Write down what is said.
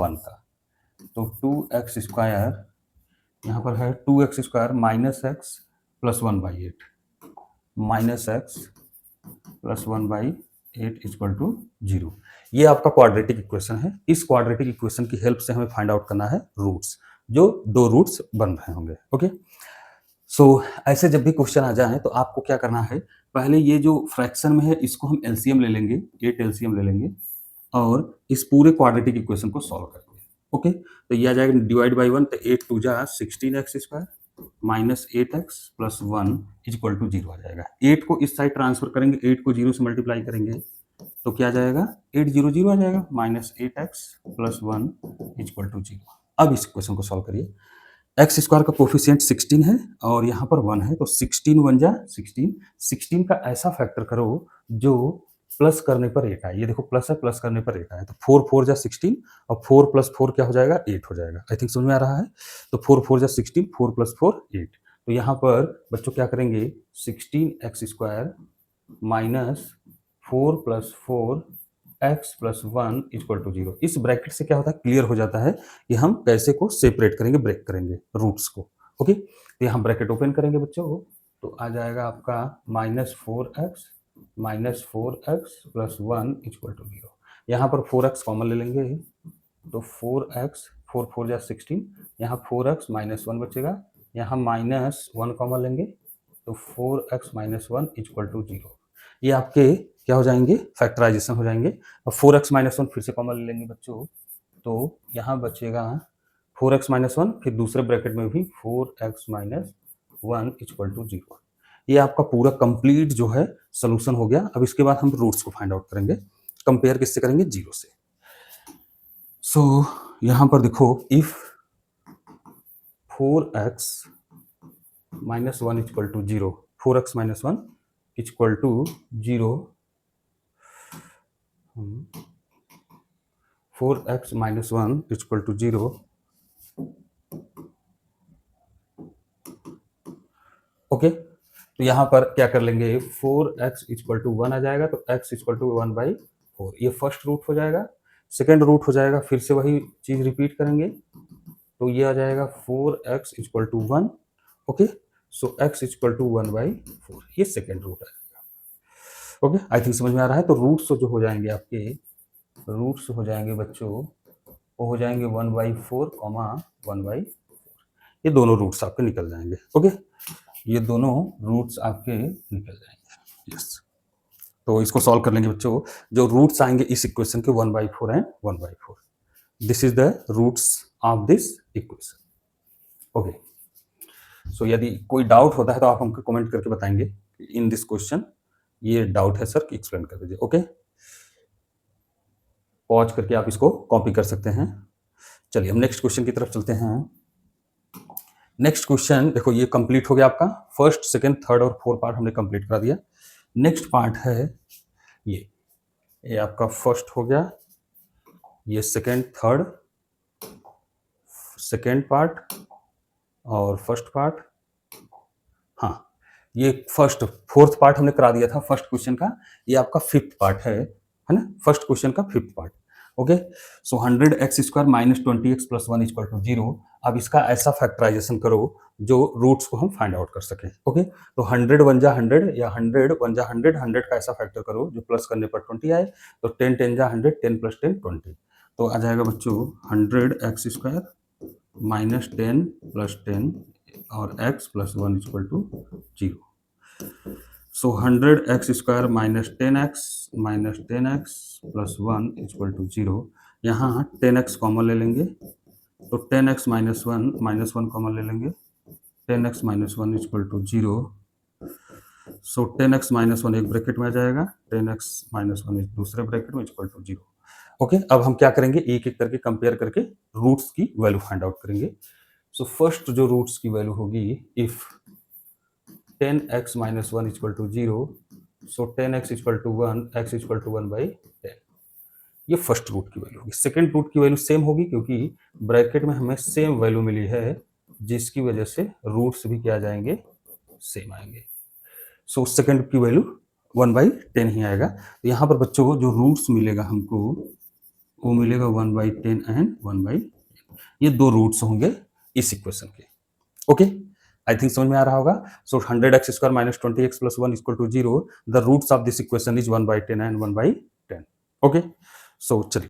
1 का। तो 2x square यहाँ पर है 2x square minus x plus 1/8 minus x plus 1/8 equal to 0। ये आपका क्वाड्रेटिक इक्वेशन है। इस क्वाड्रेटिक इक्वेशन की हेल्प से हमें फाइंड आउट करना है रूट्स, जो दो रूट्स बन रहे होंगे। ओके, सो ऐसे जब भी क्वेश्चन आ जाए तो आपको क्या करना है, पहले ये जो फ्रैक्शन में है इसको हम एलसीएम ले लेंगे, 8 एलसीएम ले लेंगे और इस पूरे क्वाड्रेटिक इक्वेशन को सॉल्व करेंगे। ओके, तो ये आ जाएगा डिवाइड बाई 1, तो 8 2 जा 16x square minus 8x plus 1 equal to 0 आ जाएगा। 8 को इस साइड ट्रांसफर करेंगे, 8 को 0 से मल्टीप्लाई करेंगे तो क्या आ जाएगा, 8 0 0 आ जाएगा, minus 8x plus 1 equal to 0। अब इस क्वेश्चन को सॉल्व करिए। एक्स स्क्वायर का कोफिशिएंट 16 है और यहाँ पर 1 है, तो 16 1 जा 16, 16 का ऐसा फैक्टर करो जो प्लस करने पर 8 आए। ये देखो प्लस है, प्लस करने पर 8 आए, तो 4 4 जा 16 और 4 प्लस 4 क्या हो जाएगा, 8 हो जाएगा। आई थिंक समझ में आ रहा है। तो 4 4 जा 16, 4 प्लस 4 8। तो यहाँ पर बच्चों क्या करेंगे, 16x square minus 4 plus 4 x plus 1 equal to 0। इस ब्रैकेट से क्या होता है, क्लियर हो जाता है कि हम कैसे को सेपरेट करेंगे, ब्रेक करेंगे रूट्स को। ओके, तो यहाँ ब्रैकेट ओपन करेंगे बच्चों, तो आ जाएगा आपका minus 4x plus 1 equal to 0। यहाँ पर 4x कॉमन ले लेंगे, तो 4x 4 4 जा 16, यहाँ 4x माइनस 1 बचेगा, यहाँ माइनस 1 कॉमन लेंगे तो 4x माइनस 1 इक्वल टू 0। ये आपके क्या हो जाएंगे, फैक्टराइजेशन हो जाएंगे। अब 4x माइनस 1 फिर से कॉमन ले लेंगे बच्चों, तो यहाँ बचेगा 4x माइनस 1, फिर दूसरे ब्रैकेट में भी 4x माइनस 1 इक्वल टू 0। ये आपका पूरा कंप्लीट जो है सोल्यूशन हो गया। अब इसके बाद हम रूट्स को फाइंड आउट करेंगे, कंपेयर किससे करेंगे, 0 से। सो यहाँ पर देखो, if 4x minus 1 equal to 0, 4x minus 1 equal to 0, 4x minus 1 equal to 0। Okay, तो यहाँ पर क्या कर लेंगे, 4x इक्वल टू 1 आ जाएगा, तो x इक्वल टू 1/4, ये फर्स्ट रूट हो जाएगा। सेकेंड रूट हो जाएगा, फिर से वही चीज रिपीट करेंगे, तो ये आ जाएगा 4x equal to 1। Okay, so x equal to 1/4, ये सेकेंड रूट है। ओके, आई थिंक समझ में आ रहा है। तो रूट्स जो हो जाएंगे आपके, रूट्स हो जाएंगे बच्चों, वो हो जाएंगे 1/4 1/4, ये दोनों रूट्स आपके निकल जाएंगे। ओके, ये दोनों रूट्स आपके निकल जाएंगे। यस, तो इसको सॉल्व कर लेंगे बच्चों। जो रूट्स आएंगे इस इक्वेशन के 1/4 and 1/4, this is the roots of this equation. Okay, so यदि कोई डाउट होता है तो आप हमको कमेंट करके बताएंगे इन दिस क्वेश्चन ये डाउट है सर, एक्सप्लेन कर दीजिए। ओके, पॉज करके आप इसको कॉपी कर सकते हैं। चलिए हम नेक्स्ट क्वेश्चन की तरफ चलते हैं। नेक्स्ट क्वेश्चन देखो, ये कंप्लीट हो गया आपका, फर्स्ट सेकंड थर्ड और फोर्थ पार्ट हमने कंप्लीट करा दिया। नेक्स्ट पार्ट है ये आपका फर्स्ट हो गया, ये सेकंड थर्ड, सेकंड पार्ट और फर्स्ट पार्ट। हाँ, ये फर्स्ट फोर्थ पार्ट हमने करा दिया था फर्स्ट क्वेश्चन का, ये आपका फिफ्थ पार्ट है ना, फर्स्ट क्वेश्चन का fifth part. Okay, so 100x square minus 20x plus 1 equal to 0। अब इसका ऐसा फैक्टराइजेशन करो जो रूट्स को हम फाइंड आउट कर सकें। ओके, तो 100 1 जा 100 या 100 1 जा 100, 100 का ऐसा फैक्टर करो जो प्लस करने पर 20 आए, तो 10 10 जा 100, 10 प्लस 10 20, तो आ जाएगा बच्चों 100x स्क्वायर माइनस 10 प्लस 10 और x plus 1 equal to 0। So 100x square minus 10x plus 1 equal to 0। यहाँ 10x कॉमन ले लेंगे, तो 10x माइनस 1 कॉमन ले लेंगे, 10x minus 1 equal to 0। So 10x minus 1 एक ब्रैकेट में आ जाएगा, 10x माइनस 1 दूसरे ब्रैकेट में इक्वल टू 0। ओके, अब हम क्या करेंगे, एक एक करके कंपेयर करके रूट्स की वैल्यू फाइंड आउट करेंगे। सो फर्स्ट जो रूट्स की वैल्यू होगी, if 10x minus 1 equal to 0, so 10x equal to 1, x equal to 1/10, ये फर्स्ट रूट की वैल्यू होगी। सेकेंड रूट की वैल्यू सेम होगी क्योंकि ब्रैकेट में हमें सेम वैल्यू मिली है, जिसकी वजह से रूट्स भी क्या जाएंगे, सेम आएंगे। सो सेकेंड की वैल्यू 1/10 ही आएगा। तो यहाँ पर बच्चों जो रूट्स मिलेगा हमको, वो मिलेगा 1/10 एंड 1/, ये दो रूट्स होंगे इस इक्वेशन के। ओके, आई थिंक समझ में आ रहा होगा। So 100x² minus 20x plus 1 equal to 0, the roots of this equation is 1/10 and 1/10। Okay, so चलिए